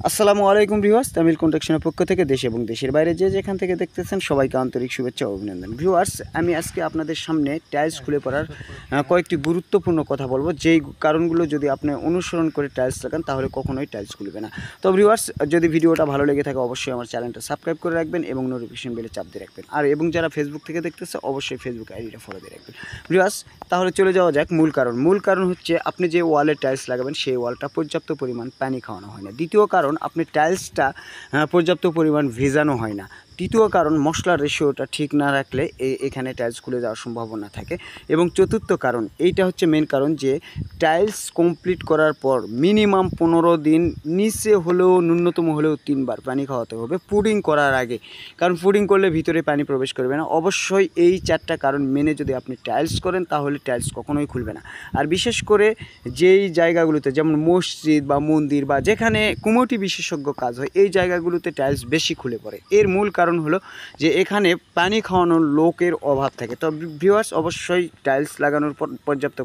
আসসালামু আলাইকুম ভিউয়ার্স, তামিল কন্ট্রাকশনের পক্ষ থেকে দেশ এবং দেশের বাইরে যে যেখান থেকে দেখতেছেন সবাইকে আন্তরিক শুভেচ্ছা ও অভিনন্দন। ভিউয়ার্স, আমি আজকে আপনাদের সামনে টাইলস খুলে পড়ার কয়েকটি গুরুত্বপূর্ণ কথা বলবো, যেই কারণগুলো যদি আপনি অনুসরণ করে টাইলস লাগান তাহলে কখনোই টাইলস খুলবে না। তো ভিউয়ার্স, যদি ভিডিওটা ভালো লেগে থাকে অবশ্যই আমার চ্যানেলটা সাবস্ক্রাইব করে রাখবেন এবং নোটিফিকেশন বেলে চাপ দিয়ে রাখবেন। আর এবং যারা ফেসবুক থেকে দেখতেছে অবশ্যই ফেসবুক আইডিটা ফলো দিয়ে রাখবেন। ভিউয়ার্স, তাহলে চলে যাওয়া যাক মূল কারণ হচ্ছে আপনি যে ওয়ালে টাইলস লাগাবেন সেই ওয়ালটা পর্যাপ্ত পরিমাণ পানি খাওয়ানো হয় না। দ্বিতীয় কারণ, আপনি টাইলসটা পর্যাপ্ত পরিমাণ ভেজানো হয় না। তৃতীয় কারণ, মশলার রেশিওটা ঠিক না রাখলে এখানে টাইলস খুলে যাওয়ার সম্ভাবনা থাকে। এবং চতুর্থ কারণ, এইটা হচ্ছে মেন কারণ, যে টাইলস কমপ্লিট করার পর মিনিমাম 15 দিন নিচে হলেও ন্যূনতম হলেও 3 বার পানি খাওয়াতে হবে পুডিং করার আগে। কারণ পুডিং করলে ভিতরে পানি প্রবেশ করবে না। অবশ্যই এই 4টা কারণ মেনে যদি আপনি টাইলস করেন তাহলে টাইলস কখনোই খুলবে না। আর বিশেষ করে যেই জায়গাগুলোতে, যেমন মসজিদ বা মন্দির বা যেখানে কমিটি বিশেষজ্ঞ কাজ হয়, এই জায়গাগুলোতে টাইলস বেশি খুলে পড়ে। এর মূল কারণ হলো যে এখানে পানি খাওয়ানোর লোকের অভাব থাকে। তো ভিউয়ার্স, অবশ্যই টাইলস লাগানোর পর পর্যাপ্ত